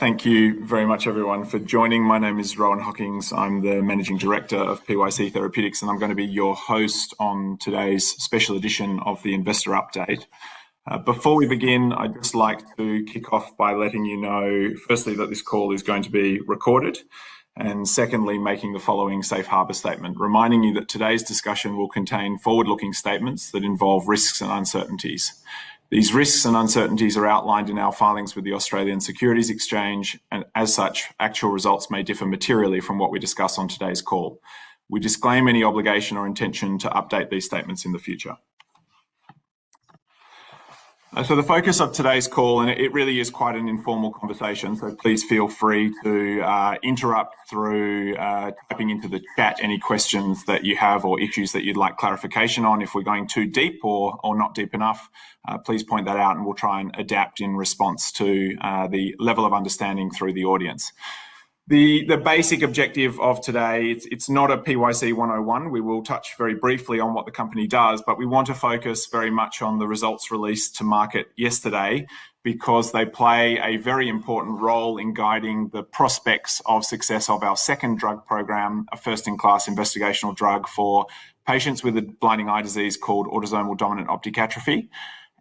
Thank you very much, everyone, for joining. My name is Rohan Hockings. I'm the Managing Director of PYC Therapeutics, and I'm going to be your host on today's special edition of the Investor Update. Before we begin, I'd just like to kick off by letting you know, firstly, that this call is going to be recorded, and secondly, making the following safe harbour statement, reminding you that today's discussion will contain forward-looking statements that involve risks and uncertainties. These risks and uncertainties are outlined in our filings with the Australian Securities Exchange, and as such, actual results may differ materially from what we discuss on today's call. We disclaim any obligation or intention to update these statements in the future. So the focus of today's call, and it really is quite an informal conversation, so please feel free to interrupt through typing into the chat any questions that you have or issues that you'd like clarification on. If we're going too deep or not deep enough, please point that out and we'll try and adapt in response to the level of understanding through the audience. The basic objective of today, it's not a PYC 101. We will touch very briefly on what the company does, but we want to focus very much on the results released to market yesterday because they play a very important role in guiding the prospects of success of our second drug program, a first-in-class investigational drug for patients with a blinding eye disease called autosomal dominant optic atrophy.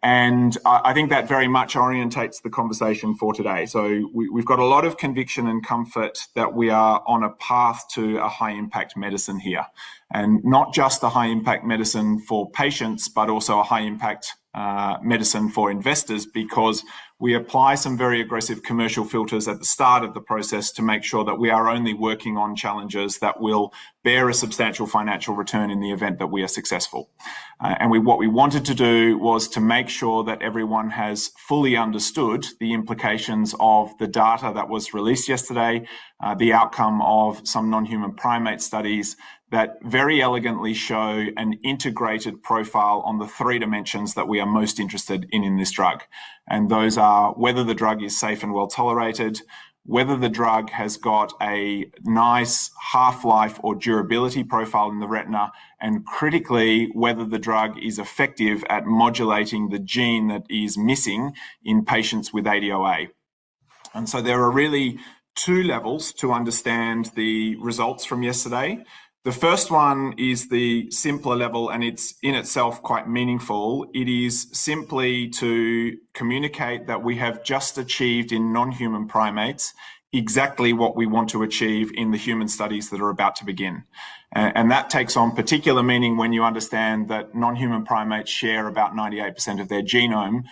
And I think that very much orientates the conversation for today. So we've got a lot of conviction and comfort that we are on a path to a high-impact medicine here. And not just a high-impact medicine for patients, but also a high-impact medicine for investors, because we apply some very aggressive commercial filters at the start of the process to make sure that we are only working on challenges that will bear a substantial financial return in the event that we are successful. What we wanted to do was to make sure that everyone has fully understood the implications of the data that was released yesterday, the outcome of some non-human primate studies that very elegantly show an integrated profile on the three dimensions that we are most interested in this drug. And those are whether the drug is safe and well tolerated, whether the drug has got a nice half-life or durability profile in the retina, and critically, whether the drug is effective at modulating the gene that is missing in patients with ADOA. And so there are really two levels to understand the results from yesterday. The first one is the simpler level, and it's in itself quite meaningful. It is simply to communicate that we have just achieved in non-human primates exactly what we want to achieve in the human studies that are about to begin. And that takes on particular meaning when you understand that non-human primates share about 98% of their genome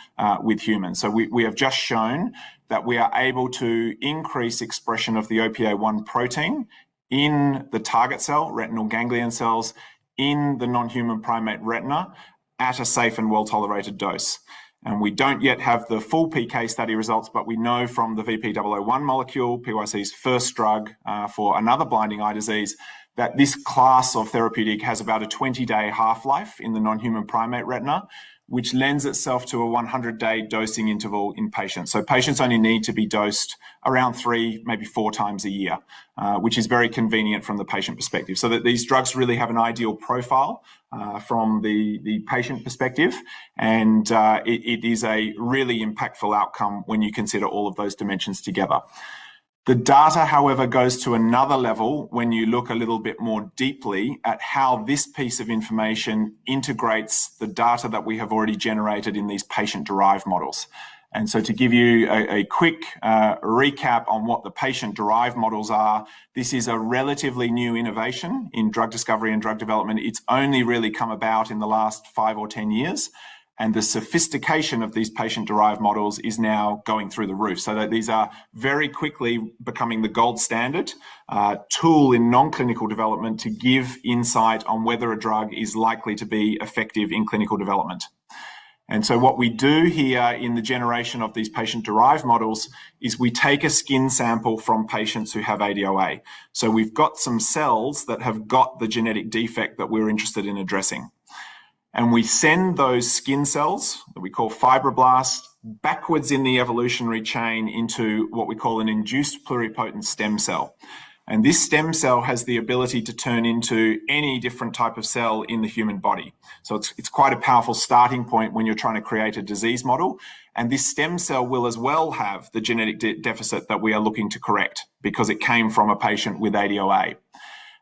with humans. So we have just shown that we are able to increase expression of the OPA1 protein in the target cell, retinal ganglion cells, in the non-human primate retina at a safe and well-tolerated dose. And we don't yet have the full PK study results, but we know from the VP-001 molecule, PYC's first drug for another blinding eye disease, that this class of therapeutic has about a 20-day half-life in the non-human primate retina, which lends itself to a 100-day dosing interval in patients. So patients only need to be dosed around 3, maybe 4 times a year, which is very convenient from the patient perspective. So that these drugs really have an ideal profile from the patient perspective, and it is a really impactful outcome when you consider all of those dimensions together. The data, however, goes to another level when you look a little bit more deeply at how this piece of information integrates the data that we have already generated in these patient-derived models. And so to give you a quick recap on what the patient-derived models are, this is a relatively new innovation in drug discovery and drug development. It's only really come about in the last 5 or 10 years. And the sophistication of these patient-derived models is now going through the roof, so that these are very quickly becoming the gold standard tool in non-clinical development to give insight on whether a drug is likely to be effective in clinical development. And so what we do here in the generation of these patient-derived models is we take a skin sample from patients who have ADOA. So we've got some cells that have got the genetic defect that we're interested in addressing. And we send those skin cells that we call fibroblasts backwards in the evolutionary chain into what we call an induced pluripotent stem cell. And this stem cell has the ability to turn into any different type of cell in the human body. So it's quite a powerful starting point when you're trying to create a disease model. And this stem cell will as well have the genetic deficit that we are looking to correct because it came from a patient with ADOA.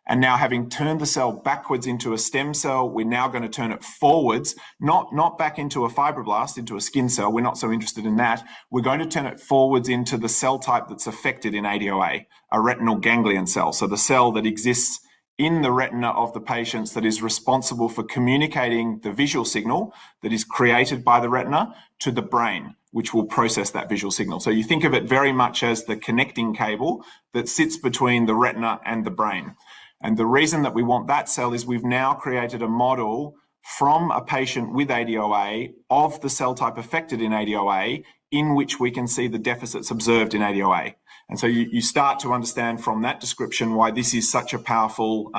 And now, having turned the cell backwards into a stem cell, we're now going to turn it forwards, not back into a fibroblast, into a skin cell. We're not so interested in that. We're going to turn it forwards into the cell type that's affected in ADOA, a retinal ganglion cell. So the cell that exists in the retina of the patients that is responsible for communicating the visual signal that is created by the retina to the brain, which will process that visual signal. So you think of it very much as the connecting cable that sits between the retina and the brain. And the reason that we want that cell is we've now created a model from a patient with ADOA of the cell type affected in ADOA in which we can see the deficits observed in ADOA. And so you start to understand from that description why this is such a powerful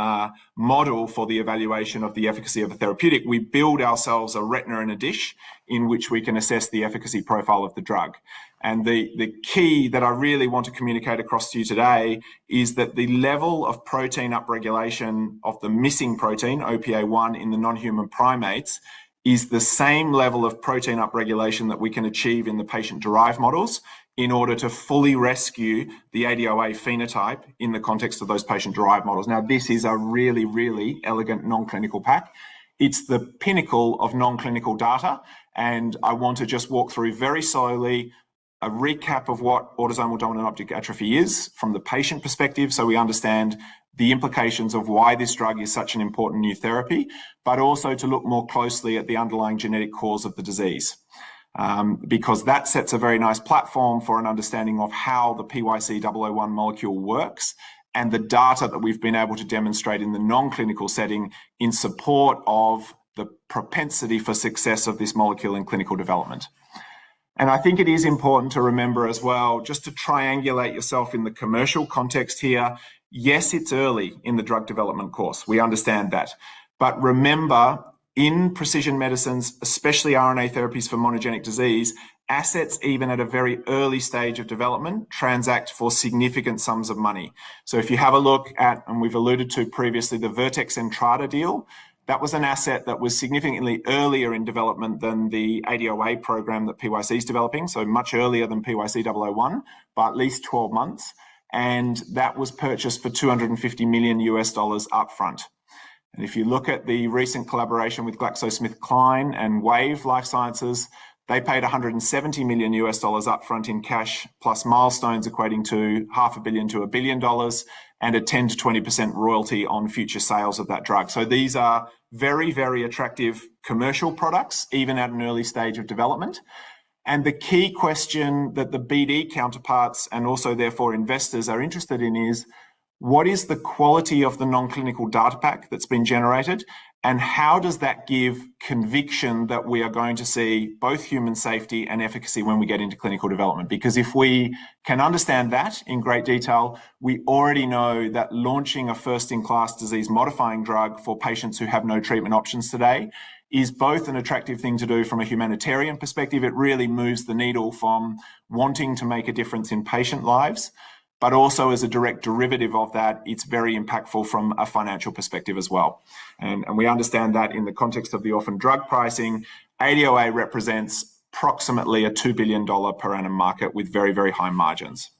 model for the evaluation of the efficacy of a therapeutic. We build ourselves a retina in a dish in which we can assess the efficacy profile of the drug. And the key that I really want to communicate across to you today is that the level of protein upregulation of the missing protein, OPA1, in the non-human primates is the same level of protein upregulation that we can achieve in the patient-derived models in order to fully rescue the ADOA phenotype in the context of those patient-derived models. Now, this is a really, really elegant non-clinical pack. It's the pinnacle of non-clinical data, and I want to just walk through very slowly a recap of what autosomal dominant optic atrophy is from the patient perspective, so we understand the implications of why this drug is such an important new therapy, but also to look more closely at the underlying genetic cause of the disease. Because that sets a very nice platform for an understanding of how the PYC 001 molecule works and the data that we've been able to demonstrate in the non-clinical setting in support of the propensity for success of this molecule in clinical development. And I think it is important to remember as well, just to triangulate yourself in the commercial context here. Yes, it's early in the drug development course. We understand that. But remember, in precision medicines, especially RNA therapies for monogenic disease, assets even at a very early stage of development transact for significant sums of money. So if you have a look at, and we've alluded to previously, the Vertex Entrada deal, that was an asset that was significantly earlier in development than the ADOA program that PYC is developing, so much earlier than PYC 001, by at least 12 months. And that was purchased for $250 million upfront. And if you look at the recent collaboration with GlaxoSmithKline and Wave Life Sciences, they paid $170 million upfront in cash, plus milestones equating to $500 million to $1 billion, and a 10 to 20% royalty on future sales of that drug. So these are very, very attractive commercial products, even at an early stage of development. And the key question that the BD counterparts and also therefore investors are interested in is, what is the quality of the non-clinical data pack that's been generated, and how does that give conviction that we are going to see both human safety and efficacy when we get into clinical development? Because if we can understand that in great detail, we already know that launching a first-in-class disease-modifying drug for patients who have no treatment options today is both an attractive thing to do from a humanitarian perspective. It really moves the needle from wanting to make a difference in patient lives, but also as a direct derivative of that, it's very impactful from a financial perspective as well. And we understand that in the context of the orphan drug pricing, ADOA represents approximately a $2 billion per annum market with very, very high margins.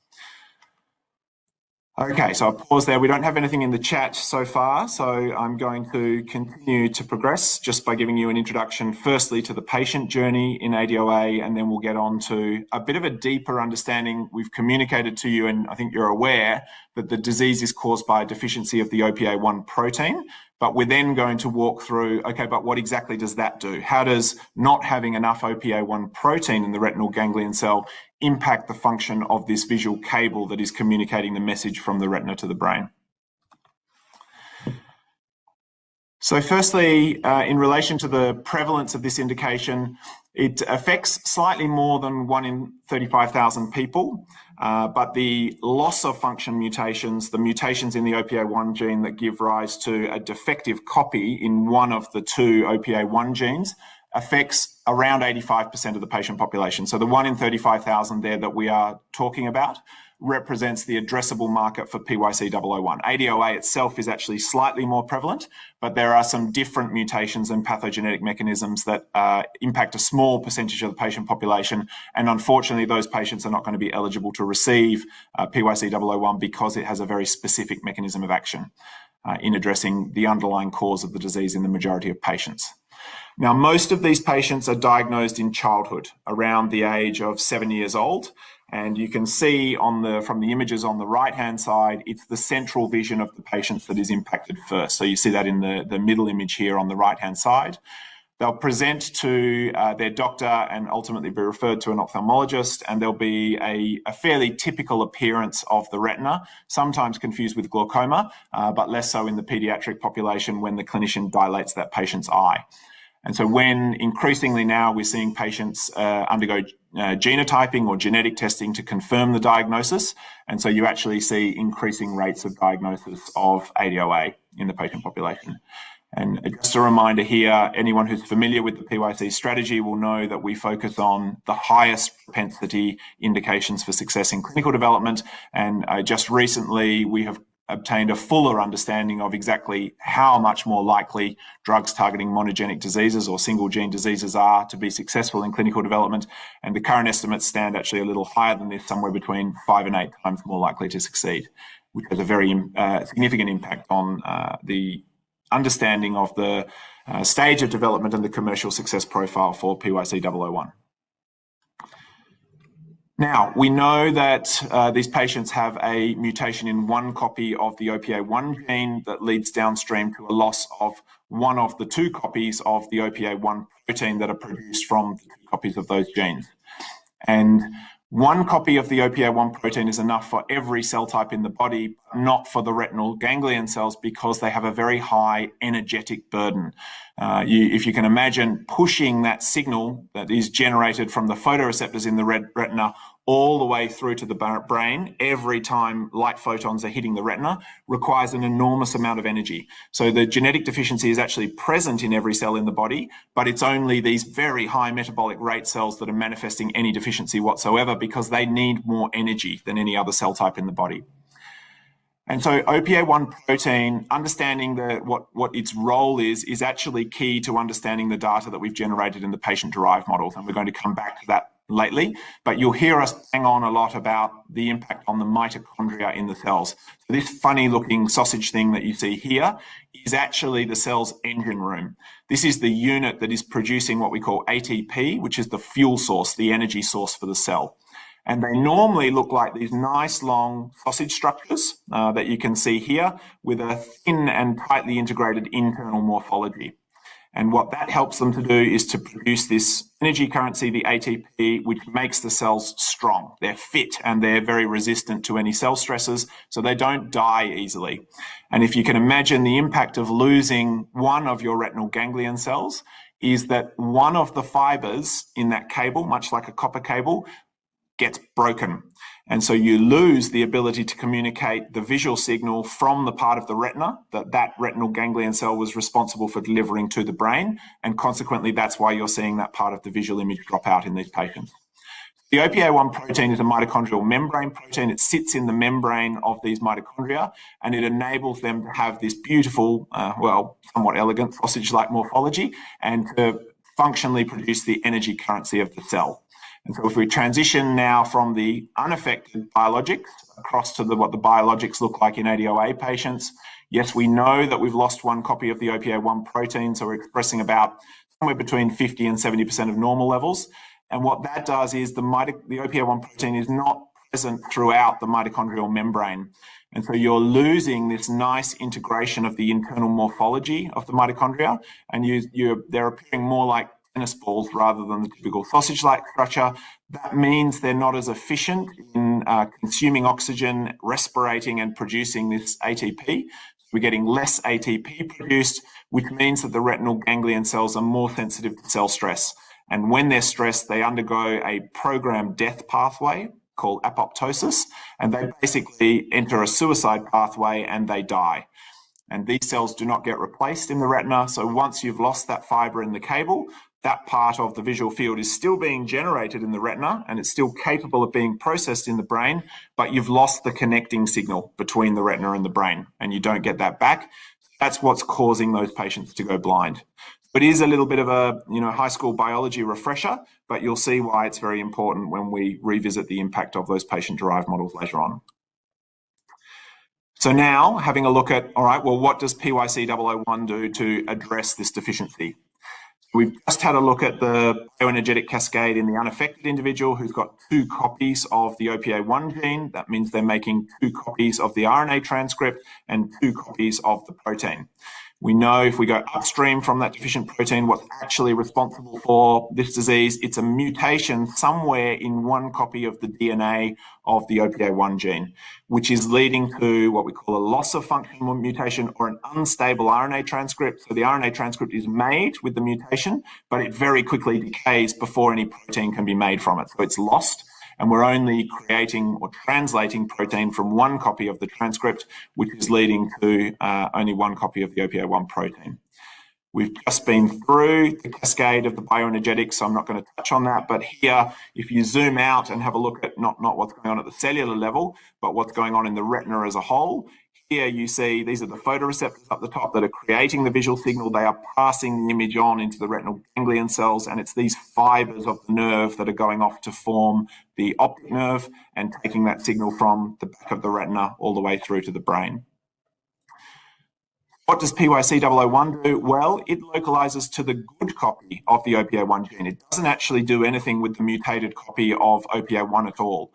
Okay, so I'll pause there. We don't have anything in the chat so far, so I'm going to continue to progress just by giving you an introduction, firstly to the patient journey in ADOA, and then we'll get on to a bit of a deeper understanding. We've communicated to you, and I think you're aware, that the disease is caused by a deficiency of the OPA1 protein, but we're then going to walk through, okay, but what exactly does that do? How does not having enough OPA1 protein in the retinal ganglion cell impact the function of this visual cable that is communicating the message from the retina to the brain? So firstly, in relation to the prevalence of this indication, it affects slightly more than 1 in 35,000 people, but the loss of function mutations, the mutations in the OPA1 gene that give rise to a defective copy in one of the 2 OPA1 genes, affects around 85% of the patient population. So the 1 in 35,000 there that we are talking about represents the addressable market for PYC 001. ADOA itself is actually slightly more prevalent, but there are some different mutations and pathogenetic mechanisms that impact a small percentage of the patient population, and unfortunately those patients are not going to be eligible to receive PYC 001 because it has a very specific mechanism of action in addressing the underlying cause of the disease in the majority of patients. Now, most of these patients are diagnosed in childhood, around the age of 7 years old. And you can see from the images on the right-hand side, it's the central vision of the patients that is impacted first. So you see that in the middle image here on the right-hand side. They'll present to their doctor and ultimately be referred to an ophthalmologist, and there'll be a fairly typical appearance of the retina, sometimes confused with glaucoma, but less so in the pediatric population when the clinician dilates that patient's eye. And so when increasingly now we're seeing patients undergo genotyping or genetic testing to confirm the diagnosis, and so you actually see increasing rates of diagnosis of ADOA in the patient population. And just a reminder here, anyone who's familiar with the PYC strategy will know that we focus on the highest propensity indications for success in clinical development, and just recently we have obtained a fuller understanding of exactly how much more likely drugs targeting monogenic diseases or single gene diseases are to be successful in clinical development. And the current estimates stand actually a little higher than this, somewhere between 5 and 8 times more likely to succeed, which has a very significant impact on the understanding of the stage of development and the commercial success profile for PYC 001. Now, we know that these patients have a mutation in one copy of the OPA1 gene that leads downstream to a loss of one of the 2 copies of the OPA1 protein that are produced from the 2 copies of those genes. And one copy of the OPA1 protein is enough for every cell type in the body, not for the retinal ganglion cells, because they have a very high energetic burden. If you can imagine pushing that signal that is generated from the photoreceptors in the retina all the way through to the brain, every time light photons are hitting the retina, requires an enormous amount of energy. So the genetic deficiency is actually present in every cell in the body, but it's only these very high metabolic rate cells that are manifesting any deficiency whatsoever, because they need more energy than any other cell type in the body. And so OPA1 protein, understanding what its role is actually key to understanding the data that we've generated in the patient-derived models, and we're going to come back to that lately. But you'll hear us bang on a lot about the impact on the mitochondria in the cells. So this funny-looking sausage thing that you see here is actually the cell's engine room. This is the unit that is producing what we call ATP, which is the fuel source, the energy source for the cell. And they normally look like these nice long sausage structures that you can see here, with a thin and tightly integrated internal morphology. And what that helps them to do is to produce this energy currency, the ATP, which makes the cells strong. They're fit and they're very resistant to any cell stresses, so they don't die easily. And if you can imagine, the impact of losing one of your retinal ganglion cells is that one of the fibers in that cable, much like a copper cable, gets broken. And so you lose the ability to communicate the visual signal from the part of the retina that retinal ganglion cell was responsible for delivering to the brain. And consequently, that's why you're seeing that part of the visual image drop out in these patients. The OPA1 protein is a mitochondrial membrane protein. It sits in the membrane of these mitochondria, and it enables them to have this beautiful, somewhat elegant sausage-like morphology, and to functionally produce the energy currency of the cell. And so if we transition now from the unaffected biologics across to what the biologics look like in ADOA patients, yes, we know that we've lost one copy of the OPA1 protein, so we're expressing about somewhere between 50 and 70% of normal levels. And what that does is the OPA1 protein is not present throughout the mitochondrial membrane. And so you're losing this nice integration of the internal morphology of the mitochondria, and they're appearing more like tennis balls rather than the typical sausage-like structure. That means they're not as efficient in consuming oxygen, respirating and producing this ATP. So we're getting less ATP produced, which means that the retinal ganglion cells are more sensitive to cell stress. And when they're stressed, they undergo a programmed death pathway called apoptosis, and they basically enter a suicide pathway and they die. And these cells do not get replaced in the retina. So once you've lost that fiber in the cable, that part of the visual field is still being generated in the retina and it's still capable of being processed in the brain, but you've lost the connecting signal between the retina and the brain and you don't get that back. That's what's causing those patients to go blind. It is a little bit of a high school biology refresher, but you'll see why it's very important when we revisit the impact of those patient-derived models later on. So now, having a look at, all right, well, what does PYC 001 do to address this deficiency? We've just had a look at the bioenergetic cascade in the unaffected individual who's got 2 copies of the OPA1 gene. That means they're making 2 copies of the RNA transcript and 2 copies of the protein. We know if we go upstream from that deficient protein, what's actually responsible for this disease, it's a mutation somewhere in 1 copy of the DNA of the OPA1 gene, which is leading to what we call a loss of function mutation or an unstable RNA transcript. So the RNA transcript is made with the mutation, but it very quickly decays before any protein can be made from it. So it's lost. And we're only creating or translating protein from 1 copy of the transcript, which is leading to only 1 copy of the OPA1 protein. We've just been through the cascade of the bioenergetics, so I'm not going to touch on that. But here, if you zoom out and have a look at not what's going on at the cellular level, but what's going on in the retina as a whole, here you see these are the photoreceptors up the top that are creating the visual signal. They are passing the image on into the retinal ganglion cells, and it's these fibers of the nerve that are going off to form the optic nerve and taking that signal from the back of the retina all the way through to the brain. What does PYC 001 do? Well, it localizes to the good copy of the OPA1 gene. It doesn't actually do anything with the mutated copy of OPA1 at all.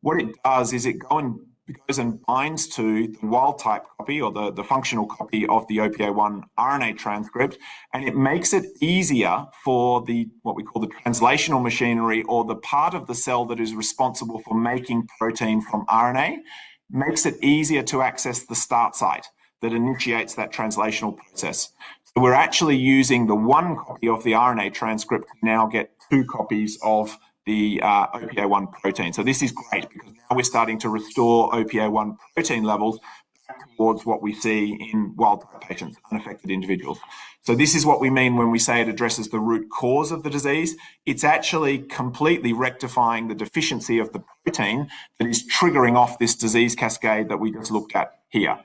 What it does is it goes and binds to the wild type copy or the functional copy of the OPA1 RNA transcript, and it makes it easier for what we call the translational machinery or the part of the cell that is responsible for making protein from RNA, makes it easier to access the start site that initiates that translational process. So we're actually using the 1 copy of the RNA transcript to now get 2 copies of the OPA1 protein. So this is great because now we're starting to restore OPA1 protein levels back towards what we see in wild-type patients, unaffected individuals. So this is what we mean when we say it addresses the root cause of the disease. It's actually completely rectifying the deficiency of the protein that is triggering off this disease cascade that we just looked at here.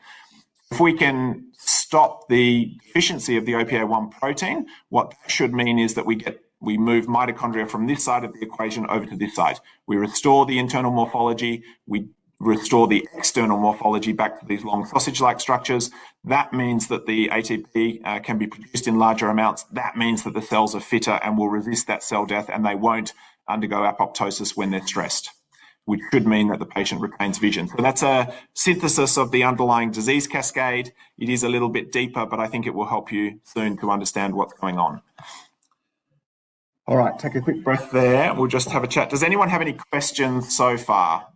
If we can stop the deficiency of the OPA1 protein, what that should mean is that we move mitochondria from this side of the equation over to this side. We restore the internal morphology, we restore the external morphology back to these long sausage-like structures. That means that the ATP can be produced in larger amounts. That means that the cells are fitter and will resist that cell death and they won't undergo apoptosis when they're stressed, which should mean that the patient retains vision. So that's a synthesis of the underlying disease cascade. It is a little bit deeper, but I think it will help you soon to understand what's going on. All right, take a quick breath there. We'll just have a chat. Does anyone have any questions so far?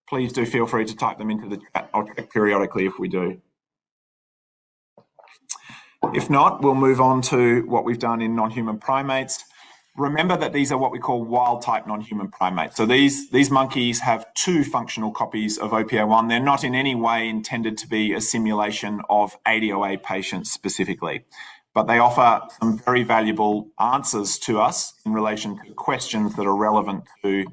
Please do feel free to type them into the chat. I'll check periodically if we do. If not, we'll move on to what we've done in non-human primates. Remember that these are what we call wild-type non-human primates. So these monkeys have 2 functional copies of OPA1. They're not in any way intended to be a simulation of ADOA patients specifically, but they offer some very valuable answers to us in relation to questions that are relevant to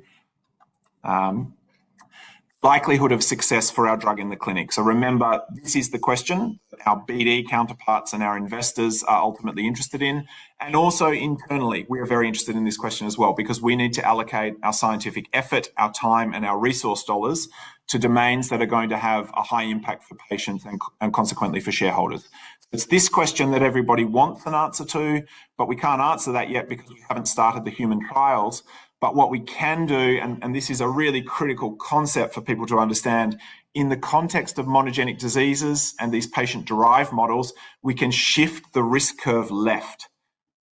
likelihood of success for our drug in the clinic. So remember, this is the question our BD counterparts and our investors are ultimately interested in. And also internally, we are very interested in this question as well, because we need to allocate our scientific effort, our time and our resource dollars to domains that are going to have a high impact for patients and consequently for shareholders. It's this question that everybody wants an answer to, but we can't answer that yet because we haven't started the human trials. But what we can do, and this is a really critical concept for people to understand, in the context of monogenic diseases and these patient-derived models, we can shift the risk curve left.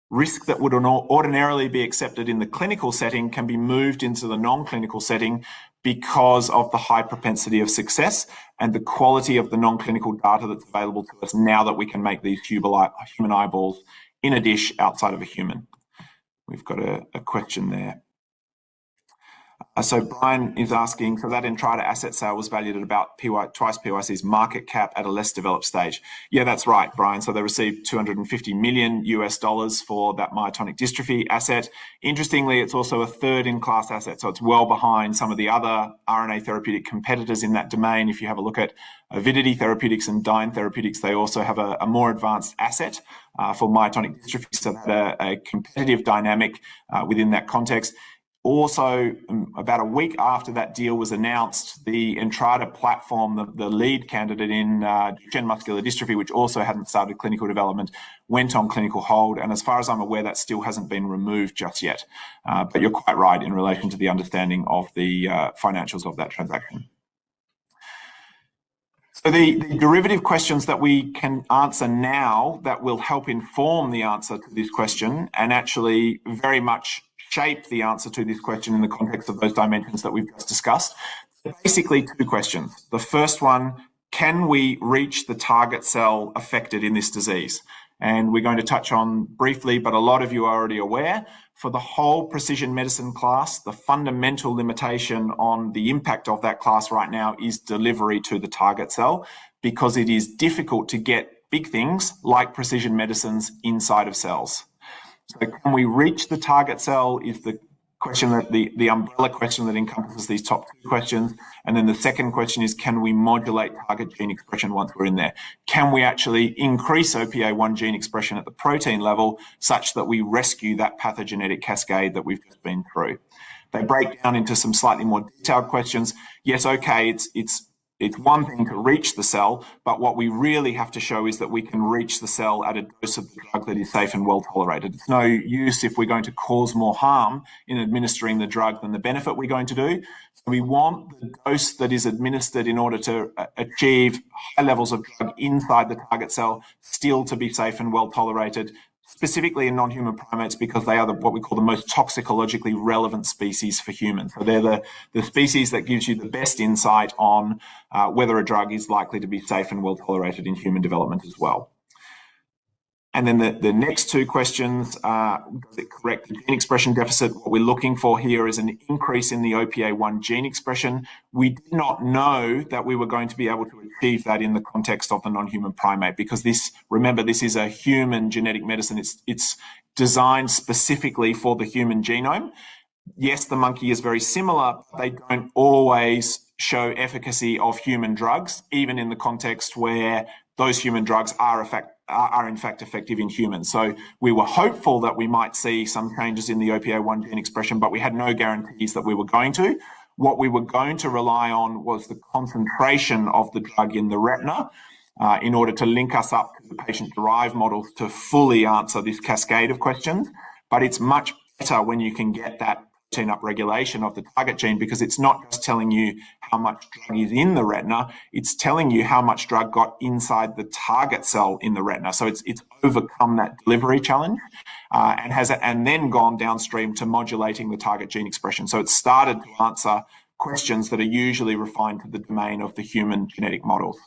Risk that would ordinarily be accepted in the clinical setting can be moved into the non-clinical setting because of the high propensity of success and the quality of the non-clinical data that's available to us now that we can make these human eyeballs in a dish outside of a human. We've got a question there. So Brian is asking, so that Entrada asset sale was valued at about twice PYC's market cap at a less developed stage. Yeah, that's right, Brian. So they received $250 million for that myotonic dystrophy asset. Interestingly, it's also a third-in-class asset, so it's well behind some of the other RNA therapeutic competitors in that domain. If you have a look at Avidity Therapeutics and Dyne Therapeutics, they also have a more advanced asset for myotonic dystrophy, so a competitive dynamic within that context. Also, about a week after that deal was announced, the Entrada platform, the lead candidate in Duchenne muscular dystrophy, which also hadn't started clinical development, went on clinical hold. And as far as I'm aware, that still hasn't been removed just yet. But you're quite right in relation to the understanding of the financials of that transaction. So the derivative questions that we can answer now that will help inform the answer to this question and actually very much shape the answer to this question in the context of those dimensions that we've just discussed. Basically, two questions. The first one, can we reach the target cell affected in this disease? And we're going to touch on briefly, but a lot of you are already aware, for the whole precision medicine class, the fundamental limitation on the impact of that class right now is delivery to the target cell, because it is difficult to get big things like precision medicines inside of cells. So can we reach the target cell is the question, that the umbrella question that encompasses these top two questions. And then the second question is, can we modulate target gene expression once we're in there? Can we actually increase OPA1 gene expression at the protein level such that we rescue that pathogenetic cascade that we've just been through? They break down into some slightly more detailed questions. Yes, okay, it's one thing to reach the cell, but what we really have to show is that we can reach the cell at a dose of the drug that is safe and well tolerated. It's no use if we're going to cause more harm in administering the drug than the benefit we're going to do. So we want the dose that is administered in order to achieve high levels of drug inside the target cell still to be safe and well tolerated, specifically in non-human primates, because they are what we call the most toxicologically relevant species for humans. So they're the species that gives you the best insight on whether a drug is likely to be safe and well tolerated in human development as well. And then the next two questions, does it correct the gene expression deficit? What we're looking for here is an increase in the OPA1 gene expression. We did not know that we were going to be able to achieve that in the context of the non-human primate, because remember, this is a human genetic medicine. It's designed specifically for the human genome. Yes, the monkey is very similar, but they don't always show efficacy of human drugs, even in the context where those human drugs are in fact effective in humans. So we were hopeful that we might see some changes in the OPA1 gene expression, but we had no guarantees that we were going to. What we were going to rely on was the concentration of the drug in the retina in order to link us up to the patient-derived models to fully answer this cascade of questions. But it's much better when you can get that protein upregulation of the target gene, because it's not just telling you how much drug is in the retina, it's telling you how much drug got inside the target cell in the retina. So it's overcome that delivery challenge and then gone downstream to modulating the target gene expression. So it started to answer questions that are usually refined to the domain of the human genetic models.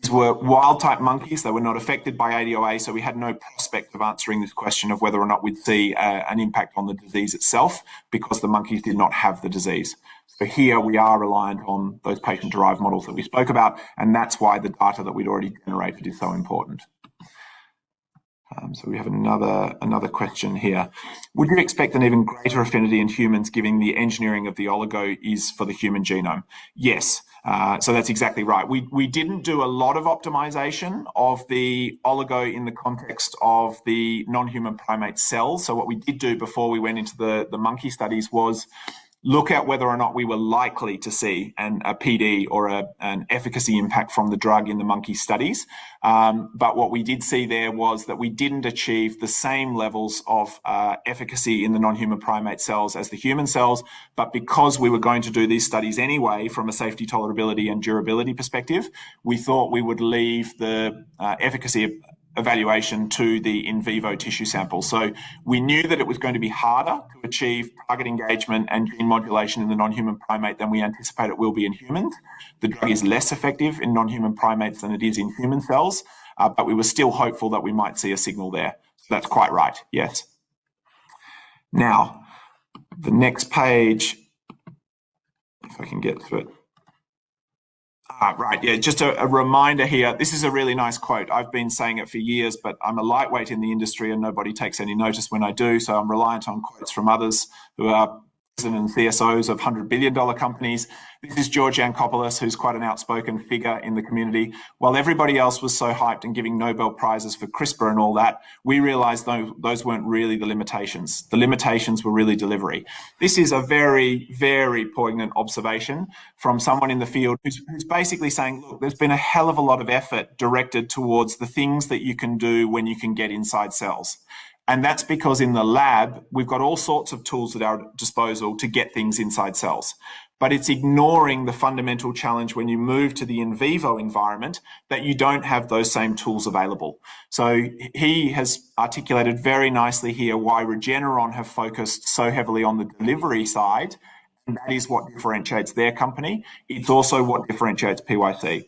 These were wild-type monkeys. They were not affected by ADOA, so we had no prospect of answering this question of whether or not we'd see an impact on the disease itself, because the monkeys did not have the disease. So here we are reliant on those patient-derived models that we spoke about, and that's why the data that we'd already generated is so important. So we have another question here. Would you expect an even greater affinity in humans given the engineering of the oligo is for the human genome? Yes. So that's exactly right. We didn't do a lot of optimization of the oligo in the context of the non-human primate cells. So what we did do before we went into the monkey studies was look at whether or not we were likely to see a PD or an efficacy impact from the drug in the monkey studies. But what we did see there was that we didn't achieve the same levels of efficacy in the non-human primate cells as the human cells. But because we were going to do these studies anyway from a safety, tolerability and durability perspective, we thought we would leave the efficacy evaluation to the in vivo tissue sample. So we knew that it was going to be harder to achieve target engagement and gene modulation in the non-human primate than we anticipate it will be in humans. The drug is less effective in non-human primates than it is in human cells, but we were still hopeful that we might see a signal there. So that's quite right, yes. Now, The next page, if I can get to it. Right, yeah, just a reminder here. This is a really nice quote. I've been saying it for years, but I'm a lightweight in the industry and nobody takes any notice when I do, so I'm reliant on quotes from others who are president and CSOs of $100 billion companies. This is George Yancopoulos, who's quite an outspoken figure in the community. While everybody else was so hyped and giving Nobel Prizes for CRISPR and all that, we realized those weren't really the limitations. The limitations were really delivery. This is a very, very poignant observation from someone in the field who's basically saying, look, there's been a hell of a lot of effort directed towards the things that you can do when you can get inside cells. And that's because in the lab, we've got all sorts of tools at our disposal to get things inside cells. But it's ignoring the fundamental challenge when you move to the in vivo environment that you don't have those same tools available. So he has articulated very nicely here why Regeneron have focused so heavily on the delivery side. And that is what differentiates their company. It's also what differentiates PYC.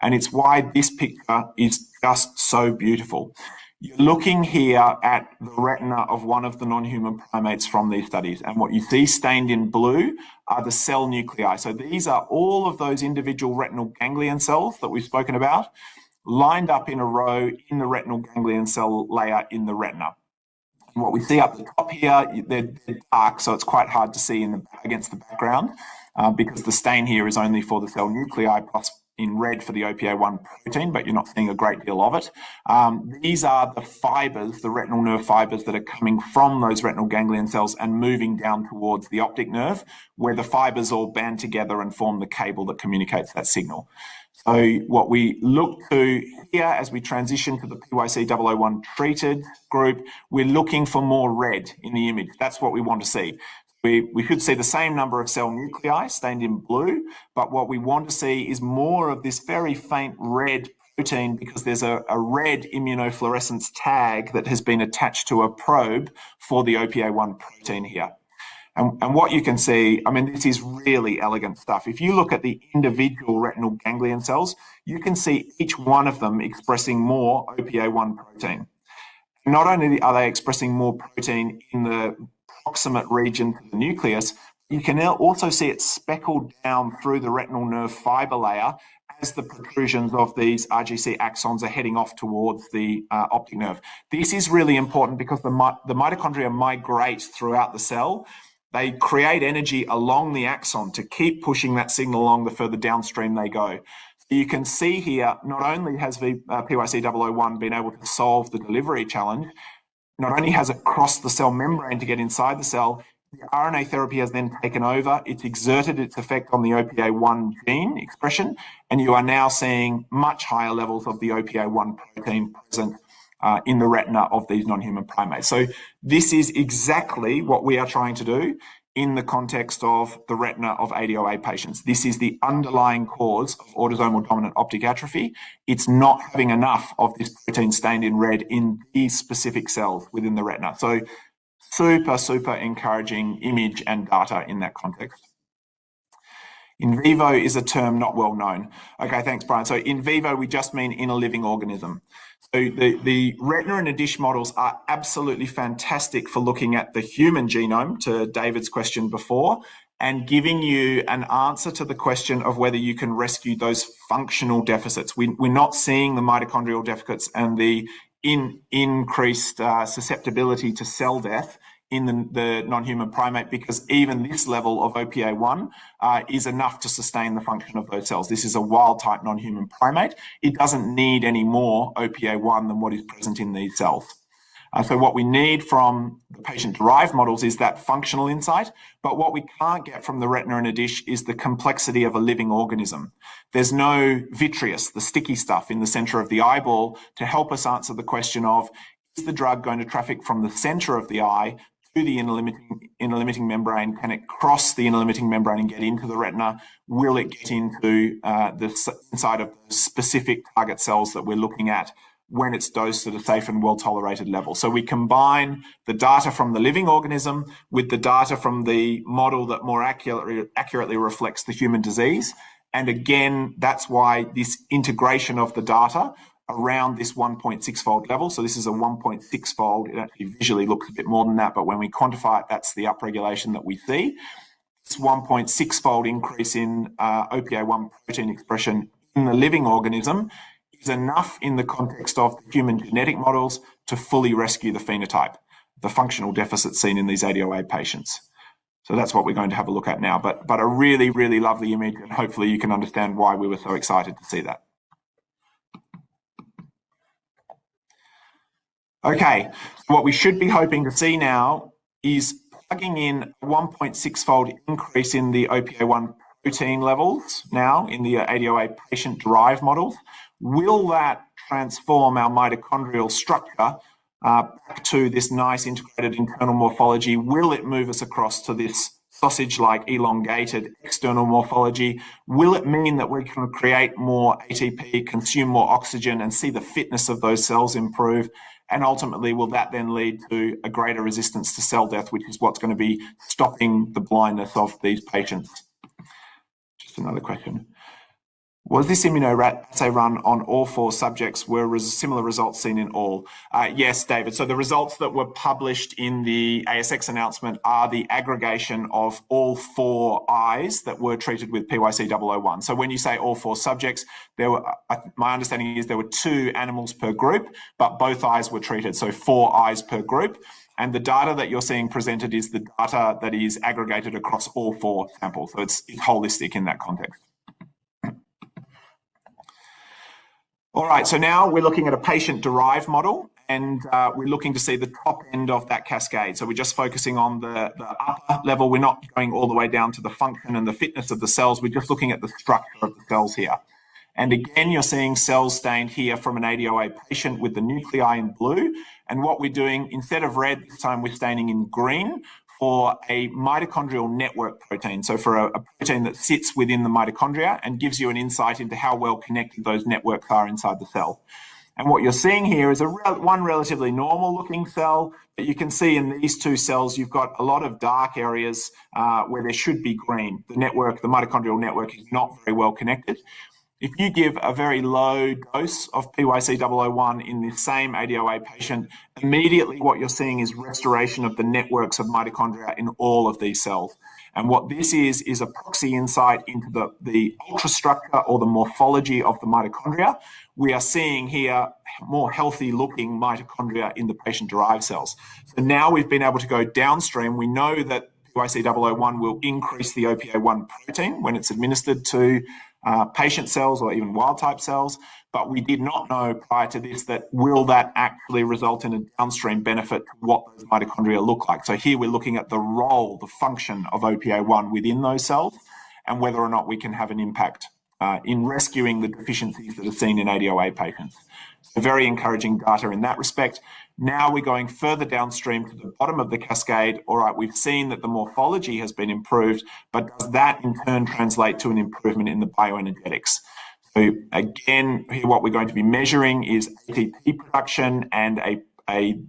And it's why this picture is just so beautiful. You're looking here at the retina of one of the non-human primates from these studies, and what you see stained in blue are the cell nuclei. So these are all of those individual retinal ganglion cells that we've spoken about, lined up in a row in the retinal ganglion cell layer in the retina. And what we see up the top here, they're dark, so it's quite hard to see against the background because the stain here is only for the cell nuclei plus in red for the OPA1 protein, but you're not seeing a great deal of it. These are the fibers, the retinal nerve fibers that are coming from those retinal ganglion cells and moving down towards the optic nerve, where the fibers all band together and form the cable that communicates that signal. So what we look to here as we transition to the PYC 001 treated group, we're looking for more red in the image. That's what we want to see. We should see the same number of cell nuclei stained in blue, but what we want to see is more of this very faint red protein because there's a red immunofluorescence tag that has been attached to a probe for the OPA1 protein here. And what you can see, I mean, this is really elegant stuff. If you look at the individual retinal ganglion cells, you can see each one of them expressing more OPA1 protein. Not only are they expressing more protein in the proximate region to the nucleus, you can also see it speckled down through the retinal nerve fiber layer as the protrusions of these RGC axons are heading off towards the optic nerve. This is really important because the mitochondria migrate throughout the cell. They create energy along the axon to keep pushing that signal along the further downstream they go. So you can see here, not only has PYC 001 been able to solve the delivery challenge, not only has it crossed the cell membrane to get inside the cell, the RNA therapy has then taken over, it's exerted its effect on the OPA1 gene expression, and you are now seeing much higher levels of the OPA1 protein present in the retina of these non-human primates. So this is exactly what we are trying to do in the context of the retina of ADOA patients. This is the underlying cause of autosomal dominant optic atrophy. It's not having enough of this protein stained in red in these specific cells within the retina. So super, super encouraging image and data in that context. In vivo is a term not well known. Okay, thanks, Brian. So in vivo, we just mean in a living organism. So the retina in a dish models are absolutely fantastic for looking at the human genome, to David's question before, and giving you an answer to the question of whether you can rescue those functional deficits. We're not seeing the mitochondrial deficits and the increased susceptibility to cell death in the non-human primate, because even this level of OPA1 is enough to sustain the function of those cells. This is a wild-type non-human primate. It doesn't need any more OPA1 than what is present in these cells. So what we need from the patient-derived models is that functional insight, but what we can't get from the retina in a dish is the complexity of a living organism. There's no vitreous, the sticky stuff in the center of the eyeball, to help us answer the question of, is the drug going to traffic from the center of the eye to the inner limiting membrane? Can it cross the inner limiting membrane and get into the retina? Will it get into the inside of the specific target cells that we're looking at when it's dosed at a safe and well-tolerated level? So we combine the data from the living organism with the data from the model that more accurately reflects the human disease. And again, that's why this integration of the data around this 1.6-fold level. So this is a 1.6-fold. It actually visually looks a bit more than that, but when we quantify it, that's the upregulation that we see. This 1.6-fold increase in OPA1 protein expression in the living organism is enough in the context of the human genetic models to fully rescue the phenotype, the functional deficit seen in these ADOA patients. So that's what we're going to have a look at now, but a really, really lovely image, and hopefully you can understand why we were so excited to see that. Okay, so what we should be hoping to see now is plugging in a 1.6-fold increase in the OPA1 protein levels now in the ADOA patient-derived models. Will that transform our mitochondrial structure back to this nice integrated internal morphology? Will it move us across to this sausage-like elongated external morphology? Will it mean that we can create more ATP, consume more oxygen, and see the fitness of those cells improve? And ultimately, will that then lead to a greater resistance to cell death, which is what's going to be stopping the blindness of these patients? Just another question. Was this immunoassay run on all 4 subjects? Were similar results seen in all? Yes, David. So the results that were published in the ASX announcement are the aggregation of all 4 eyes that were treated with PYC 001. So when you say all 4 subjects, my understanding is there were 2 animals per group, but both eyes were treated, so 4 eyes per group. And the data that you're seeing presented is the data that is aggregated across all 4 samples. So it's holistic in that context. All right, so now we're looking at a patient-derived model, and we're looking to see the top end of that cascade. So we're just focusing on the upper level. We're not going all the way down to the function and the fitness of the cells. We're just looking at the structure of the cells here. And again, you're seeing cells stained here from an ADOA patient with the nuclei in blue. And what we're doing, instead of red, this time we're staining in green for a mitochondrial network protein. So for a protein that sits within the mitochondria and gives you an insight into how well connected those networks are inside the cell. And what you're seeing here is one relatively normal looking cell, but you can see in these 2 cells, you've got a lot of dark areas where there should be green. The mitochondrial network is not very well connected. If you give a very low dose of PYC 001 in this same ADOA patient, immediately what you're seeing is restoration of the networks of mitochondria in all of these cells. And what this is a proxy insight into the ultrastructure or the morphology of the mitochondria. We are seeing here more healthy looking mitochondria in the patient-derived cells. So now we've been able to go downstream. We know that PYC 001 will increase the OPA1 protein when it's administered to patient cells or even wild type cells, but we did not know prior to this that will that actually result in a downstream benefit to what those mitochondria look like. So here we're looking at the role, the function of OPA1 within those cells and whether or not we can have an impact in rescuing the deficiencies that are seen in ADOA patients. So very encouraging data in that respect. Now we're going further downstream to the bottom of the cascade. All right, we've seen that the morphology has been improved, but does that in turn translate to an improvement in the bioenergetics? So again, here what we're going to be measuring is ATP production and a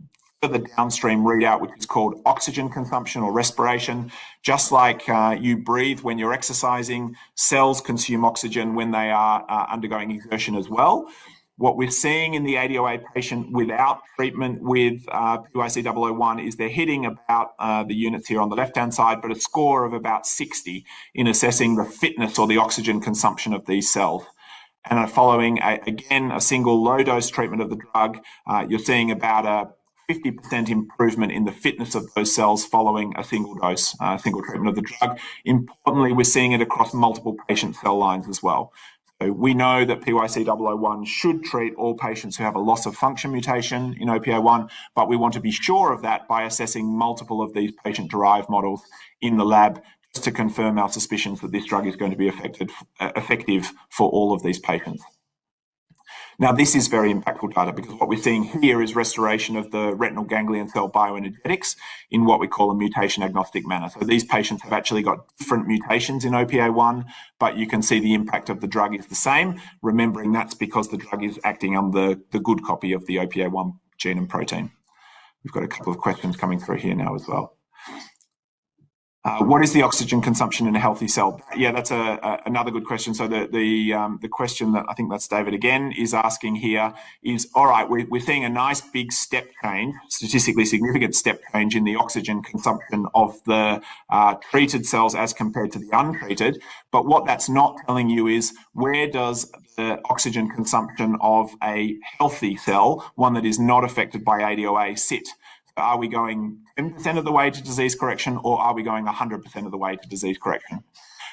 further downstream readout, which is called oxygen consumption or respiration. Just like you breathe when you're exercising, cells consume oxygen when they are undergoing exertion as well. What we're seeing in the ADOA patient without treatment with PYC 001 is they're hitting about the units here on the left-hand side, but a score of about 60 in assessing the fitness or the oxygen consumption of these cells. And following, again, a single low-dose treatment of the drug, you're seeing about a 50% improvement in the fitness of those cells following a single dose, single treatment of the drug. Importantly, we're seeing it across multiple patient cell lines as well. So we know that PYC 001 should treat all patients who have a loss of function mutation in OPA1, but we want to be sure of that by assessing multiple of these patient-derived models in the lab just to confirm our suspicions that this drug is going to be effective for all of these patients. Now, this is very impactful data because what we're seeing here is restoration of the retinal ganglion cell bioenergetics in what we call a mutation agnostic manner. So these patients have actually got different mutations in OPA1, but you can see the impact of the drug is the same, remembering that's because the drug is acting on the good copy of the OPA1 gene and protein. We've got a couple of questions coming through here now as well. What is the oxygen consumption in a healthy cell? Yeah, that's another good question. So the question that I think that's David again is asking here is, all right, we're seeing a nice big step change, statistically significant step change in the oxygen consumption of the treated cells as compared to the untreated. But what that's not telling you is, where does the oxygen consumption of a healthy cell, one that is not affected by ADOA, sit? Are we going 10% of the way to disease correction, or are we going 100% of the way to disease correction?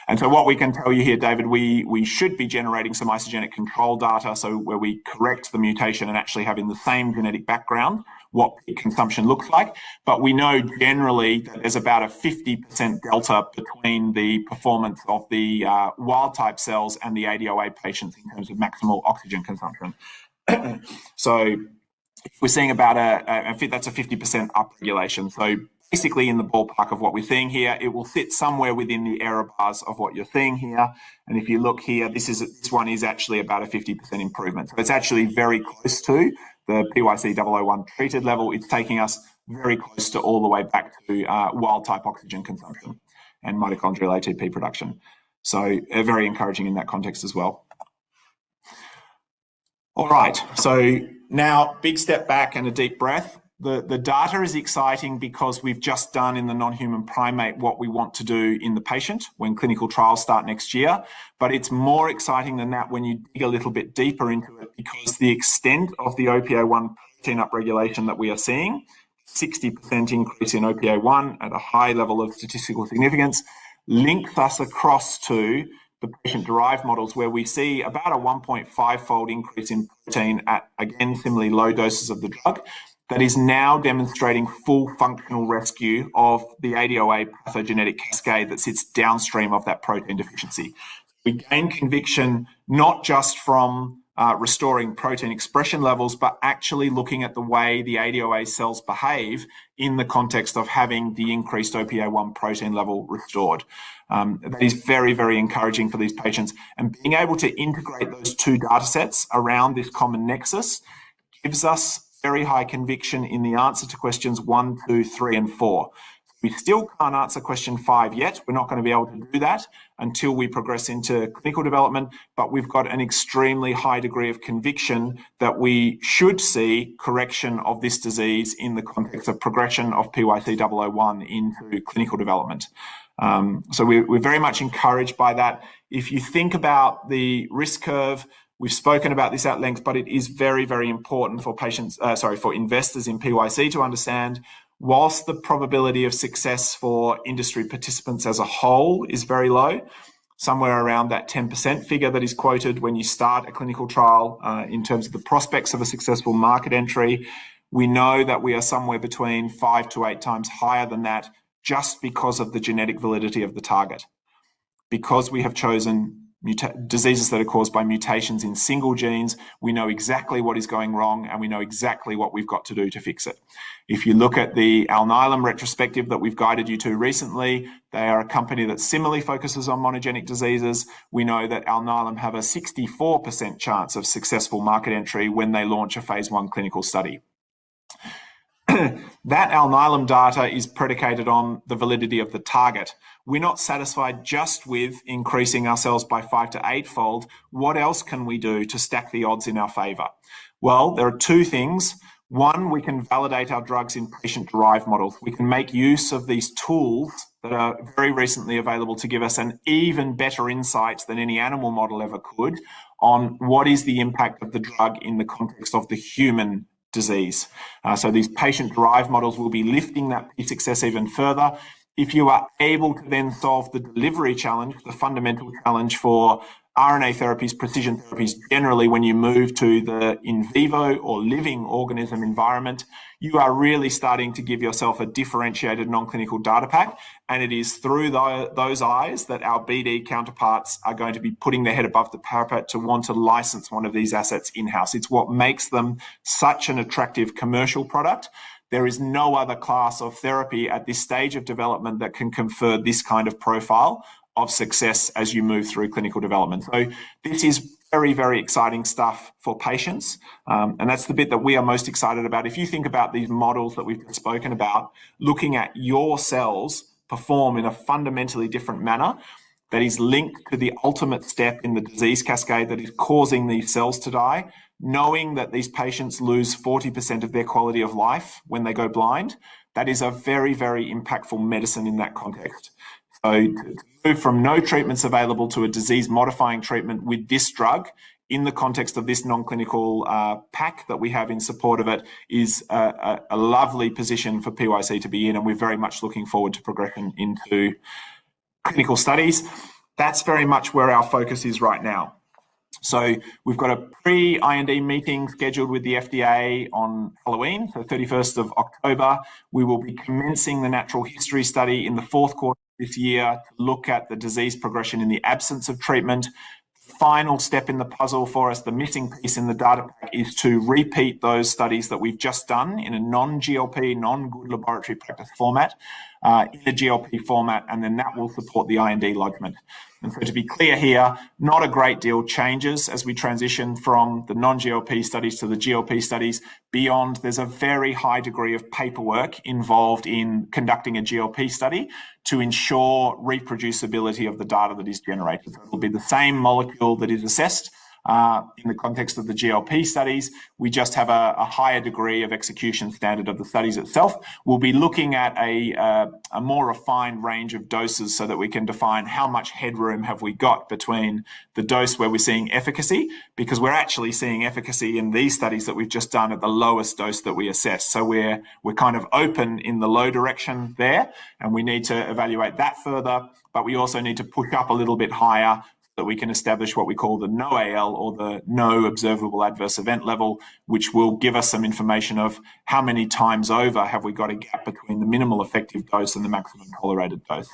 And so what we can tell you here, David, we should be generating some isogenic control data, so where we correct the mutation and actually have in the same genetic background what peak consumption looks like. But we know generally that there's about a 50% delta between the performance of the wild type cells and the ADOA patients in terms of maximal oxygen consumption. So we're seeing about that's a 50% upregulation. So basically in the ballpark of what we're seeing here, it will sit somewhere within the error bars of what you're seeing here. And if you look here, this one is actually about a 50% improvement. So it's actually very close to the PYC 001 treated level. It's taking us very close to all the way back to wild type oxygen consumption and mitochondrial ATP production. So very encouraging in that context as well. All right, so now big step back and a deep breath. The data is exciting because we've just done in the non-human primate what we want to do in the patient when clinical trials start next year. But it's more exciting than that when you dig a little bit deeper into it, because the extent of the OPA1 protein upregulation that we are seeing, 60% increase in OPA1 at a high level of statistical significance, links us across to the patient-derived models, where we see about a 1.5-fold increase in protein at, again, similarly low doses of the drug, that is now demonstrating full functional rescue of the ADOA pathogenetic cascade that sits downstream of that protein deficiency. We gain conviction not just from restoring protein expression levels, but actually looking at the way the ADOA cells behave in the context of having the increased OPA1 protein level restored. That is very, very encouraging for these patients. And being able to integrate those two data sets around this common nexus gives us very high conviction in the answer to questions 1, 2, 3, and 4. We still can't answer question 5 yet. We're not going to be able to do that until we progress into clinical development, but we've got an extremely high degree of conviction that we should see correction of this disease in the context of progression of PYC 001 into clinical development. So we're very much encouraged by that. If you think about the risk curve, we've spoken about this at length, but it is very, very important for for investors in PYC to understand. Whilst the probability of success for industry participants as a whole is very low, somewhere around that 10% figure that is quoted when you start a clinical trial in terms of the prospects of a successful market entry, we know that we are somewhere between 5 to 8 times higher than that, just because of the genetic validity of the target. Because we have chosen diseases that are caused by mutations in single genes, we know exactly what is going wrong, and we know exactly what we've got to do to fix it. If you look at the Alnylam retrospective that we've guided you to recently, they are a company that similarly focuses on monogenic diseases. We know that Alnylam have a 64% chance of successful market entry when they launch a phase 1 clinical study. That Alnylam data is predicated on the validity of the target. We're not satisfied just with increasing our cells by 5 to 8-fold. What else can we do to stack the odds in our favor? Well, there are 2 things. One, we can validate our drugs in patient-derived models. We can make use of these tools that are very recently available to give us an even better insight than any animal model ever could on what is the impact of the drug in the context of the human disease. So these patient-derived models will be lifting that p-success even further. If you are able to then solve the delivery challenge, the fundamental challenge for RNA therapies, precision therapies generally, when you move to the in vivo or living organism environment, you are really starting to give yourself a differentiated non-clinical data pack. And it is through those eyes that our BD counterparts are going to be putting their head above the parapet to want to license one of these assets in-house. It's what makes them such an attractive commercial product. There is no other class of therapy at this stage of development that can confer this kind of profile of success as you move through clinical development. So this is very, very exciting stuff for patients. And that's the bit that we are most excited about. If you think about these models that we've spoken about, looking at your cells perform in a fundamentally different manner that is linked to the ultimate step in the disease cascade that is causing these cells to die, knowing that these patients lose 40% of their quality of life when they go blind, that is a very, very impactful medicine in that context. So to move from no treatments available to a disease-modifying treatment with this drug in the context of this non-clinical pack that we have in support of it is a lovely position for PYC to be in, and we're very much looking forward to progression into clinical studies. That's very much where our focus is right now. So we've got a pre-IND meeting scheduled with the FDA on Halloween, so 31st of October. We will be commencing the natural history study in the fourth quarter of this year to look at the disease progression in the absence of treatment. Final step in the puzzle for us, the missing piece in the data pack, is to repeat those studies that we've just done in a non-GLP, non-good laboratory practice format, in a GLP format, and then that will support the IND lodgement. And so to be clear here, not a great deal changes as we transition from the non-GLP studies to the GLP studies. Beyond, there's a very high degree of paperwork involved in conducting a GLP study to ensure reproducibility of the data that is generated. So it'll be the same molecule that is assessed in the context of the GLP studies. We just have a higher degree of execution standard of the studies itself. We'll be looking at a more refined range of doses so that we can define how much headroom have we got between the dose where we're seeing efficacy, because we're actually seeing efficacy in these studies that we've just done at the lowest dose that we assess. So we're kind of open in the low direction there, and we need to evaluate that further, but we also need to push up a little bit higher that we can establish what we call the NOAL, or the no observable adverse event level, which will give us some information of how many times over have we got a gap between the minimal effective dose and the maximum tolerated dose.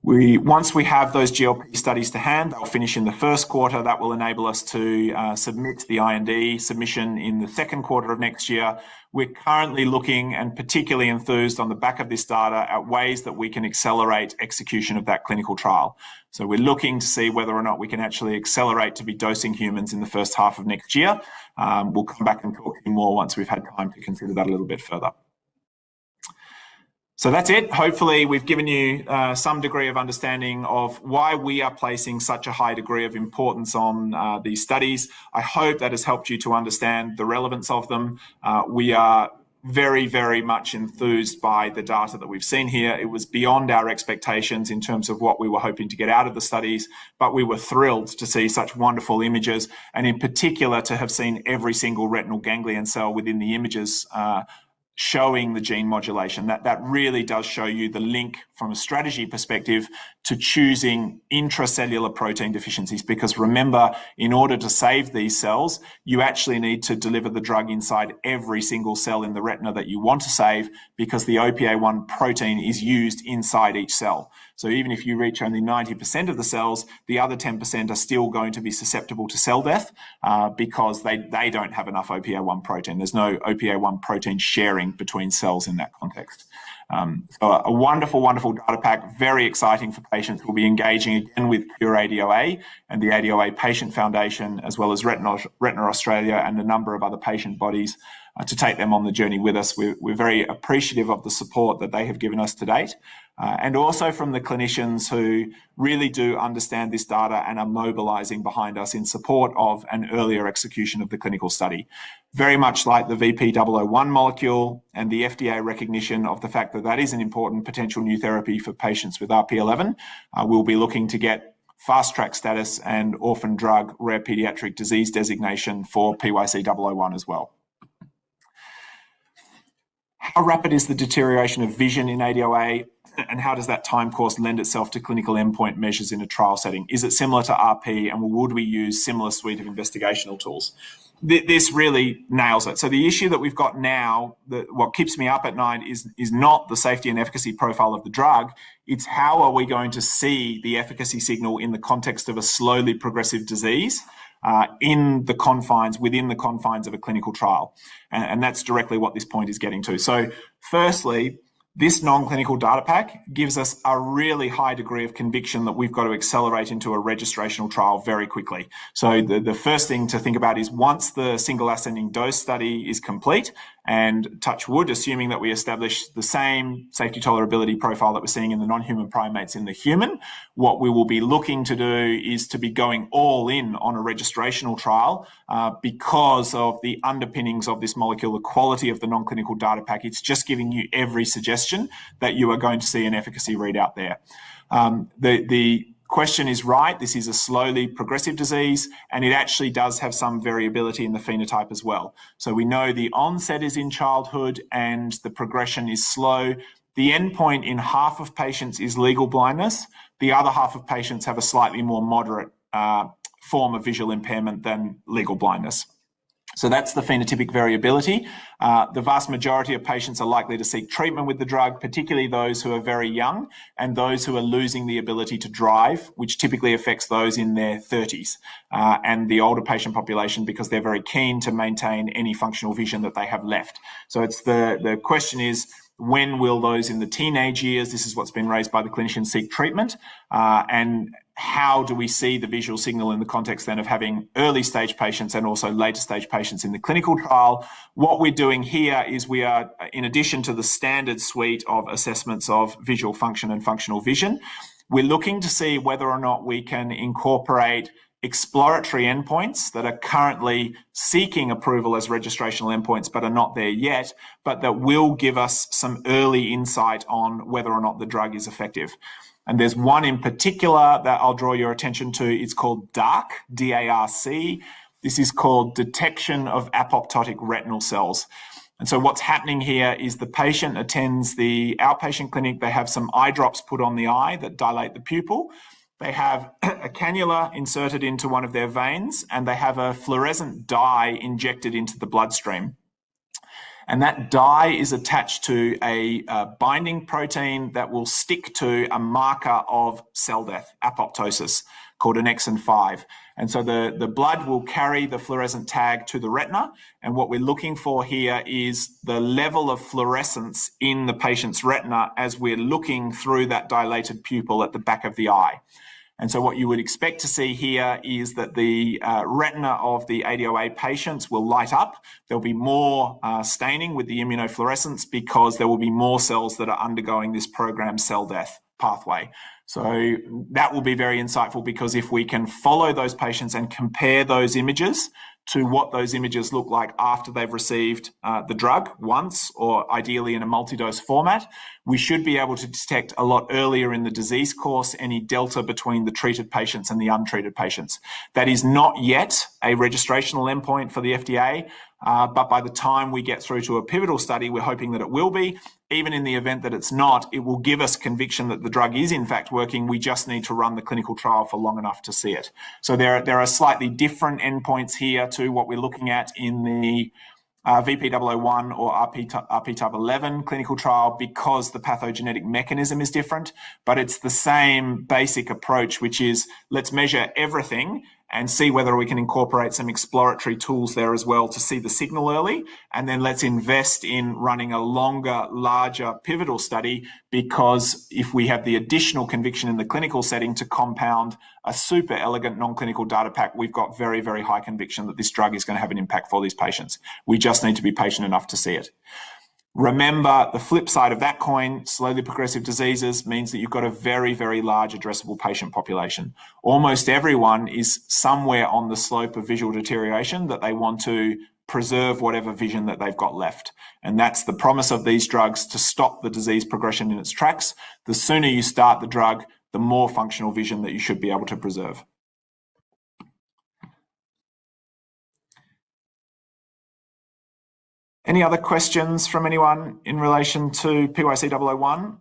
Once we have those GLP studies to hand, they'll finish in the first quarter. That will enable us to submit the IND submission in the second quarter of next year. We're currently looking, and particularly enthused on the back of this data, at ways that we can accelerate execution of that clinical trial. So we're looking to see whether or not we can actually accelerate to be dosing humans in the first half of next year. We'll come back and talk to you more once we've had time to consider that a little bit further. So that's it. Hopefully we've given you some degree of understanding of why we are placing such a high degree of importance on these studies. I hope that has helped you to understand the relevance of them. We are very, very much enthused by the data that we've seen here. It was beyond our expectations in terms of what we were hoping to get out of the studies, but we were thrilled to see such wonderful images, and in particular to have seen every single retinal ganglion cell within the images showing the gene modulation. That really does show you the link from a strategy perspective to choosing intracellular protein deficiencies, because remember, in order to save these cells, you actually need to deliver the drug inside every single cell in the retina that you want to save, because the OPA1 protein is used inside each cell. So even if you reach only 90% of the cells, the other 10% are still going to be susceptible to cell death because they don't have enough OPA1 protein. There's no OPA1 protein sharing between cells in that context. So a wonderful, wonderful data pack, very exciting for patients. We'll be engaging again with Pure ADOA and the ADOA Patient Foundation, as well as Retina Australia and a number of other patient bodies to take them on the journey with us. We're very appreciative of the support that they have given us to date, and also from the clinicians who really do understand this data and are mobilising behind us in support of an earlier execution of the clinical study. Very much like the VP-001 molecule and the FDA recognition of the fact that that is an important potential new therapy for patients with RP11, we'll be looking to get fast track status and orphan drug rare pediatric disease designation for PYC-001 as well. How rapid is the deterioration of vision in ADOA, and how does that time course lend itself to clinical endpoint measures in a trial setting? Is it similar to RP, and would we use similar suite of investigational tools? This really nails it. So the issue that we've got now, what keeps me up at night is not the safety and efficacy profile of the drug. It's how are we going to see the efficacy signal in the context of a slowly progressive disease within the confines of a clinical trial. And that's directly what this point is getting to. So firstly, this non-clinical data pack gives us a really high degree of conviction that we've got to accelerate into a registrational trial very quickly. So the first thing to think about is once the single ascending dose study is complete And touch wood, assuming that we establish the same safety tolerability profile that we're seeing in the non-human primates in the human, what we will be looking to do is to be going all in on a registrational trial because of the underpinnings of this molecule, the quality of the non-clinical data pack. It's just giving you every suggestion that you are going to see an efficacy readout there. The question is right. This is a slowly progressive disease, and it actually does have some variability in the phenotype as well. So we know the onset is in childhood and the progression is slow. The endpoint in half of patients is legal blindness. The other half of patients have a slightly more moderate form of visual impairment than legal blindness. So that's the phenotypic variability. The vast majority of patients are likely to seek treatment with the drug, particularly those who are very young and those who are losing the ability to drive, which typically affects those in their 30s, and the older patient population because they're very keen to maintain any functional vision that they have left. So it's the question is, when will those in the teenage years, this is what's been raised by the clinicians, seek treatment, and how do we see the visual signal in the context then of having early stage patients and also later stage patients in the clinical trial? What we're doing here is we are, in addition to the standard suite of assessments of visual function and functional vision, we're looking to see whether or not we can incorporate exploratory endpoints that are currently seeking approval as registrational endpoints but are not there yet, but that will give us some early insight on whether or not the drug is effective. And there's one in particular that I'll draw your attention to. It's called DARC, D-A-R-C. This is called detection of apoptotic retinal cells. And so what's happening here is the patient attends the outpatient clinic. They have some eye drops put on the eye that dilate the pupil. They have a cannula inserted into one of their veins, and they have a fluorescent dye injected into the bloodstream. And that dye is attached to a binding protein that will stick to a marker of cell death, apoptosis, called an annexin 5. And so the blood will carry the fluorescent tag to the retina. And what we're looking for here is the level of fluorescence in the patient's retina as we're looking through that dilated pupil at the back of the eye. And so what you would expect to see here is that the retina of the ADOA patients will light up. There'll be more staining with the immunofluorescence because there will be more cells that are undergoing this programmed cell death pathway. So that will be very insightful because if we can follow those patients and compare those images to what those images look like after they've received the drug once, or ideally in a multi-dose format, we should be able to detect a lot earlier in the disease course any delta between the treated patients and the untreated patients. That is not yet a registrational endpoint for the FDA, but by the time we get through to a pivotal study, we're hoping that it will be. Even in the event that it's not, it will give us conviction that the drug is in fact working. We just need to run the clinical trial for long enough to see it. So there are slightly different endpoints here to what we're looking at in the VP001 or RP type 11 clinical trial because the pathogenetic mechanism is different, but it's the same basic approach, which is let's measure everything and see whether we can incorporate some exploratory tools there as well to see the signal early. And then let's invest in running a longer, larger pivotal study, because if we have the additional conviction in the clinical setting to compound a super elegant non-clinical data pack, we've got very, very high conviction that this drug is going to have an impact for these patients. We just need to be patient enough to see it. Remember, the flip side of that coin, slowly progressive diseases, means that you've got a very, very large addressable patient population. Almost everyone is somewhere on the slope of visual deterioration that they want to preserve whatever vision that they've got left. And that's the promise of these drugs, to stop the disease progression in its tracks. The sooner you start the drug, the more functional vision that you should be able to preserve. Any other questions from anyone in relation to PYC 001?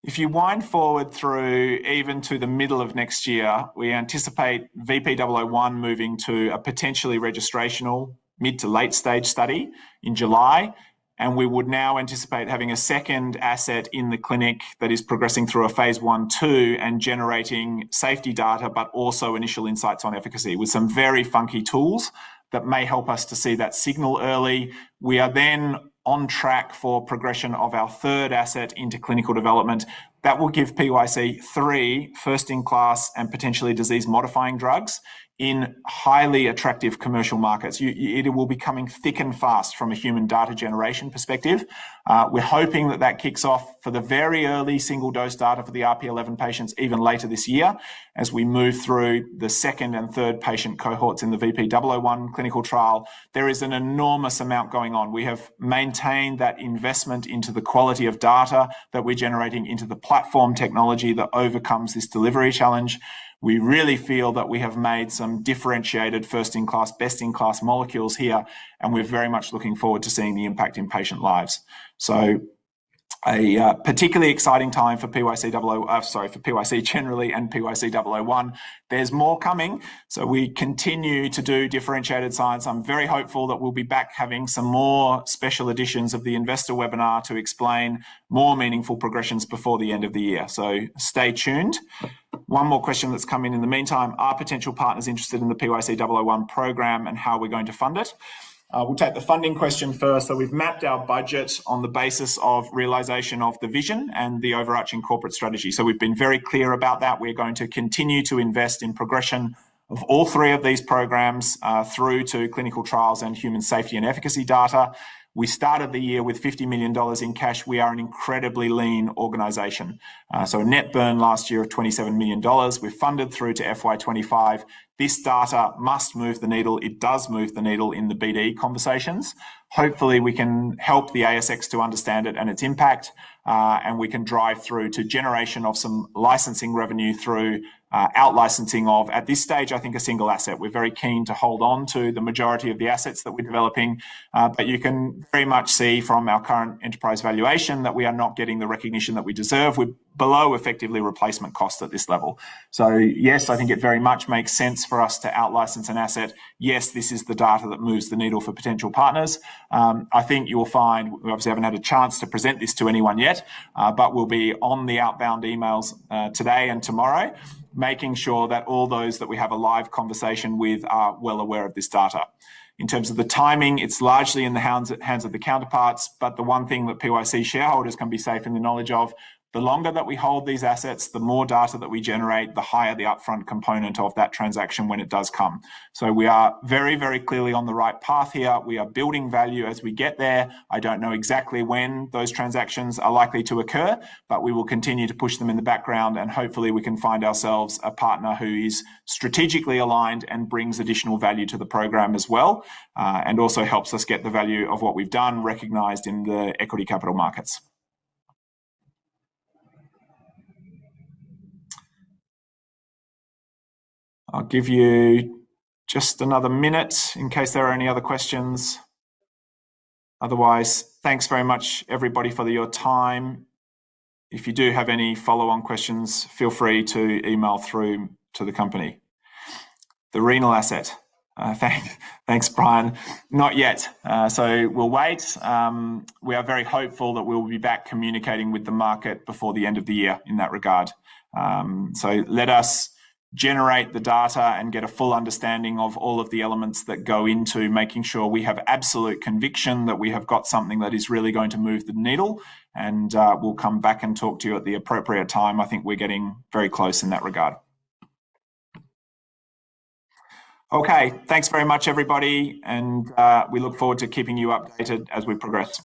If you wind forward through even to the middle of next year, we anticipate VP001 moving to a potentially registrational mid to late stage study in July. And we would now anticipate having a second asset in the clinic that is progressing through a phase 1/2 and generating safety data, but also initial insights on efficacy with some very funky tools that may help us to see that signal early. We are then on track for progression of our third asset into clinical development, That will give PYC 3 first-in-class and potentially disease-modifying drugs in highly attractive commercial markets. It will be coming thick and fast from a human data generation perspective. We're hoping that kicks off for the very early single-dose data for the RP11 patients even later this year as we move through the second and third patient cohorts in the VP-001 clinical trial. There is an enormous amount going on. We have maintained that investment into the quality of data that we're generating, into the platform technology that overcomes this delivery challenge. We really feel that we have made some differentiated first-in-class, best-in-class molecules here, and we're very much looking forward to seeing the impact in patient lives. So a particularly exciting time for PYC generally and PYC 001. There's more coming, so we continue to do differentiated science. I'm very hopeful that we'll be back having some more special editions of the investor webinar to explain more meaningful progressions before the end of the year. So stay tuned. One more question that's come in the meantime. Are potential partners interested in the PYC 001 program and how we're going to fund it? We'll take the funding question first. So we've mapped our budget on the basis of realization of the vision and the overarching corporate strategy. So we've been very clear about that. We're going to continue to invest in progression of all 3 of these programs through to clinical trials and human safety and efficacy data. We started the year with $50 million in cash. We are an incredibly lean organisation. So a net burn last year of $27 million. We're funded through to FY25. This data must move the needle. It does move the needle in the BD conversations. Hopefully we can help the ASX to understand it and its impact, and we can drive through to generation of some licensing revenue through out-licensing of, at this stage, I think, a single asset. We're very keen to hold on to the majority of the assets that we're developing, but you can very much see from our current enterprise valuation that we are not getting the recognition that we deserve. We're below effectively replacement cost at this level. So yes, I think it very much makes sense for us to out-license an asset. Yes, this is the data that moves the needle for potential partners. I think you will find, we obviously haven't had a chance to present this to anyone yet, but we'll be on the outbound emails today and tomorrow, making sure that all those that we have a live conversation with are well aware of this data. In terms of the timing, it's largely in the hands of the counterparts, but the one thing that PYC shareholders can be safe in the knowledge of, the longer that we hold these assets, the more data that we generate, the higher the upfront component of that transaction when it does come. So we are very, very clearly on the right path here. We are building value as we get there. I don't know exactly when those transactions are likely to occur, but we will continue to push them in the background, and hopefully we can find ourselves a partner who is strategically aligned and brings additional value to the program as well, and also helps us get the value of what we've done recognised in the equity capital markets. I'll give you just another minute in case there are any other questions. Otherwise, thanks very much, everybody, for your time. If you do have any follow-on questions, feel free to email through to the company. The renal asset. Thanks, Brian. Not yet. So we'll wait. We are very hopeful that we'll be back communicating with the market before the end of the year in that regard. So let us generate the data and get a full understanding of all of the elements that go into making sure we have absolute conviction that we have got something that is really going to move the needle, and we'll come back and talk to you at the appropriate time. I think we're getting very close in that regard. Okay, thanks very much, everybody, and we look forward to keeping you updated as we progress.